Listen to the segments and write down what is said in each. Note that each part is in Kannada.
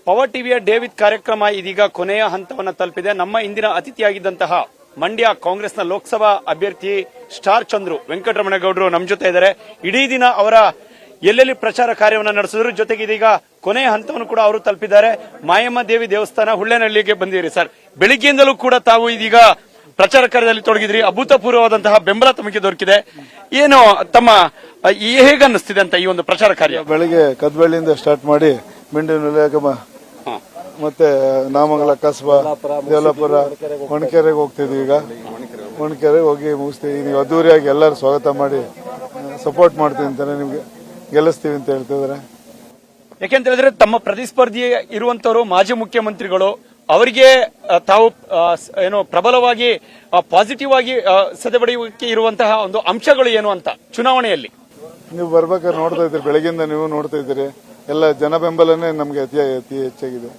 ಪವರ್ ಟಿವಿಯ ಡೇವಿಡ್ ಕಾರ್ಯಕ್ರಮ ಇದೀಗ ಕೊನೆಯ ಹಂತವನ್ನು ತಲುಪಿದೆ. ನಮ್ಮ ಇಂದಿನ ಅತಿಥಿಯಾಗಿದ್ದಂತಹ ಮಂಡ್ಯ ಕಾಂಗ್ರೆಸ್ನ ಲೋಕಸಭಾ ಅಭ್ಯರ್ಥಿ ಸ್ಟಾರ್ ಚಂದ್ರು ವೆಂಕಟರಮಣೇಗೌಡರು ನಮ್ಮ ಜೊತೆ ಇದ್ದಾರೆ. ಇಡೀ ದಿನ ಅವರ ಎಲ್ಲೆಲ್ಲಿ ಪ್ರಚಾರ ಕಾರ್ಯವನ್ನು ನಡೆಸಿದ್ರು, ಜೊತೆಗೆ ಇದೀಗ ಕೊನೆಯ ಹಂತವನ್ನು ಕೂಡ ಅವರು ತಲುಪಿದ್ದಾರೆ. ಮಾಯಮ್ಮ ದೇವಿ ದೇವಸ್ಥಾನ ಹುಳ್ಳೆನಹಳ್ಳಿಗೆ ಬಂದಿರಿ ಸರ್. ಬೆಳಿಗ್ಗೆಯಿಂದಲೂ ಕೂಡ ತಾವು ಇದೀಗ ಪ್ರಚಾರ ಕಾರ್ಯದಲ್ಲಿ ತೊಡಗಿದ್ರಿ. ಅಭೂತಪೂರ್ವವಾದಂತಹ ಬೆಂಬಲ ತಮಗೆ ದೊರಕಿದೆ. ಏನು ತಮ್ಮ ಹೇಗನ್ನಿಸ್ತಿದೆ ಅಂತ ಈ ಒಂದು ಪ್ರಚಾರ ಕಾರ್ಯ? ಬೆಳಿಗ್ಗೆ ಕದ್ಬಳ್ಳಿಯಿಂದ ಸ್ಟಾರ್ಟ್ ಮಾಡಿ ಮಿಂಡಿನ ಮತ್ತೆ ನಾಮಂಗಲ ಕಸಬಾ ದೇವಲಾಪುರ ಹೊಣಕೆರೆಗೆ ಹೋಗ್ತಿದ್ವಿ. ಈಗ ಹೊಣಕೆರೆಗೆ ಹೋಗಿ ಮುಗಿಸ್ತೀವಿ. ನೀವು ಅದ್ದೂರಿಯಾಗಿ ಎಲ್ಲರೂ ಸ್ವಾಗತ ಮಾಡಿ ಸಪೋರ್ಟ್ ಮಾಡ್ತೀವಿ ಅಂತಾನೆ, ನಿಮ್ಗೆ ಗೆಲ್ಲಿಸ್ತೀವಿ ಅಂತ ಹೇಳ್ತಿದ್ದಾರೆ. ಯಾಕೆಂತ ಹೇಳಿದ್ರೆ ತಮ್ಮ ಪ್ರತಿಸ್ಪರ್ಧಿ ಇರುವಂತವರು ಮಾಜಿ ಮುಖ್ಯಮಂತ್ರಿಗಳು, ಅವರಿಗೆ ತಾವು ಏನು ಪ್ರಬಲವಾಗಿ ಪಾಸಿಟಿವ್ ಆಗಿ ಸದೆಬಡಿಯುವಿಕೆ ಇರುವಂತಹ ಒಂದು ಅಂಶಗಳು ಏನು ಅಂತ ಚುನಾವಣೆಯಲ್ಲಿ ನೀವು ಬರ್ಬೇಕಾದ್ರೆ ನೋಡ್ತಾ ಇದ್ದೀರಿ. ಬೆಳಗ್ಗೆಯಿಂದ ನೀವು ನೋಡ್ತಾ ಇದ್ದೀರಿ. ಎಲ್ಲ ಜನ ಬೆಂಬಲನೇ ನಮ್ಗೆ ಅತಿ ಹೆಚ್ಚಾಗಿದೆ.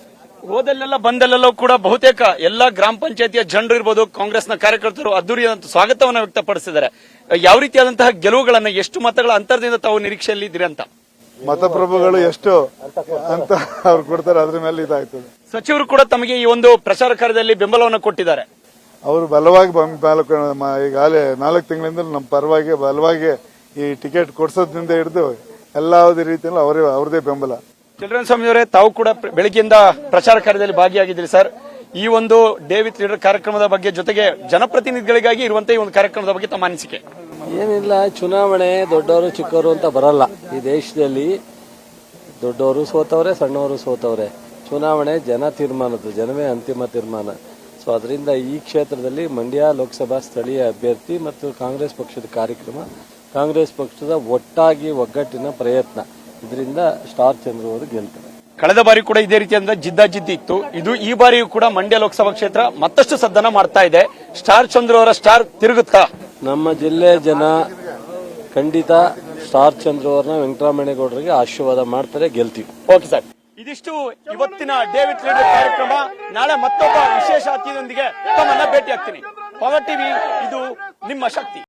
ಹೋದಲ್ಲೆಲ್ಲ ಬಂದಲ್ಲೆಲ್ಲ ಕೂಡ ಬಹುತೇಕ ಎಲ್ಲಾ ಗ್ರಾಮ ಪಂಚಾಯತಿಯ ಜನರು ಇರ್ಬೋದು, ಕಾಂಗ್ರೆಸ್ನ ಕಾರ್ಯಕರ್ತರು ಅದ್ದೂರಿಯಾದಂತಹ ಸ್ವಾಗತವನ್ನು ವ್ಯಕ್ತಪಡಿಸಿದ್ದಾರೆ. ಯಾವ ರೀತಿಯಾದಂತಹ ಗೆಲುವುಗಳನ್ನ, ಎಷ್ಟು ಮತಗಳ ಅಂತರದಿಂದ ತಾವು ನಿರೀಕ್ಷೆಯಲ್ಲಿ ಇದ್ದೀರಿ ಅಂತ? ಮತಪ್ರಭುಗಳು ಎಷ್ಟು ಅಂತ ಅವ್ರು ಕೊಡ್ತಾರೆ, ಅದ್ರ ಮೇಲೆ ಇದಾಗ್ತದೆ. ಸಚಿವರು ಕೂಡ ತಮಗೆ ಈ ಒಂದು ಪ್ರಚಾರ ಕಾರ್ಯದಲ್ಲಿ ಬೆಂಬಲವನ್ನು ಕೊಟ್ಟಿದ್ದಾರೆ. ಅವರು ಬಲವಾಗಿ ಈಗಾಗಲೇ 4 ತಿಂಗಳಿಂದ ನಮ್ಮ ಪರವಾಗಿ ಬಲವಾಗಿ ಈ ಟಿಕೆಟ್ ಕೊಡ್ಸೋದ್ರಿಂದ ಹಿಡಿದು ಎಲ್ಲಾವುದೇ ರೀತಿಯಲ್ಲೂ ಅವ್ರದೇ ಬೆಂಬಲ. ಚಿಲ್ಡ್ರನ್ ಸ್ವಾಮಿ ಅವರೇ, ತಾವು ಕೂಡ ಬೆಳಗ್ಗೆಯಿಂದ ಪ್ರಚಾರ ಕಾರ್ಯದಲ್ಲಿ ಭಾಗಿಯಾಗಿದ್ದೀರಿ ಸರ್. ಈ ಒಂದು ಡೇವಿಡ್ ಲೀಡರ್ ಕಾರ್ಯಕ್ರಮದ ಬಗ್ಗೆ, ಜೊತೆಗೆ ಜನಪ್ರತಿನಿಧಿಗಳಿಗಾಗಿ ಇರುವಂತಹ ಈ ಒಂದು ಕಾರ್ಯಕ್ರಮದ ಬಗ್ಗೆ ತಮ್ಮ ಅನಿಸಿಕೆ ಏನಿಲ್ಲ. ಚುನಾವಣೆ ದೊಡ್ಡವರು ಚಿಕ್ಕವರು ಅಂತ ಬರಲ್ಲ. ಈ ದೇಶದಲ್ಲಿ ದೊಡ್ಡವರು ಸೋತವ್ರೆ, ಸಣ್ಣವರು ಸೋತವ್ರೆ. ಚುನಾವಣೆ ಜನ ತೀರ್ಮಾನದ್ದು, ಜನವೇ ಅಂತಿಮ ತೀರ್ಮಾನ. ಸೊ ಅದರಿಂದ ಈ ಕ್ಷೇತ್ರದಲ್ಲಿ ಮಂಡ್ಯ ಲೋಕಸಭಾ ಸ್ಥಳೀಯ ಅಭ್ಯರ್ಥಿ ಮತ್ತು ಕಾಂಗ್ರೆಸ್ ಪಕ್ಷದ ಕಾರ್ಯಕ್ರಮ, ಕಾಂಗ್ರೆಸ್ ಪಕ್ಷದ ಒಗ್ಗಟ್ಟಿನ ಪ್ರಯತ್ನ, ಇದರಿಂದ ಸ್ಟಾರ್ ಚಂದ್ರು ಅವರು ಗೆಲ್ತಾರೆ. ಕಳೆದ ಬಾರಿ ಕೂಡ ಇದೇ ರೀತಿಯಾದ ಜಿದ್ದಾಜಿದ್ದಿ ಇತ್ತು. ಈ ಬಾರಿಯೂ ಕೂಡ ಮಂಡ್ಯ ಲೋಕಸಭಾ ಕ್ಷೇತ್ರ ಮತ್ತಷ್ಟು ಸದ್ದನ ಮಾಡ್ತಾ ಇದೆ. ಸ್ಟಾರ್ ಚಂದ್ರು ಅವರ ಸ್ಟಾರ್ ತಿರುಗುತ್ತಾ? ನಮ್ಮ ಜಿಲ್ಲೆ ಜನ ಖಂಡಿತ ಸ್ಟಾರ್ ಚಂದ್ರು ಅವರನ್ನ ವೆಂಕಟರಮಣೇಗೌಡರಿಗೆ ಆಶೀರ್ವಾದ ಮಾಡ್ತಾರೆ, ಗೆಲ್ತೀವಿ. ಓಕೆ ಸರ್, ಇದಿಷ್ಟು ಇವತ್ತಿನ ಡೇವಿಡ್ ಲೀಡರ್ ಕಾರ್ಯಕ್ರಮ. ನಾಳೆ ಮತ್ತೊಬ್ಬ ವಿಶೇಷ ಅತಿಥಿಯೊಂದಿಗೆ ತಮ್ಮನ್ನ ಭೇಟಿ ಆಗ್ತೀನಿ. ಪವರ್ ಟಿವಿ, ಇದು ನಿಮ್ಮ ಶಕ್ತಿ.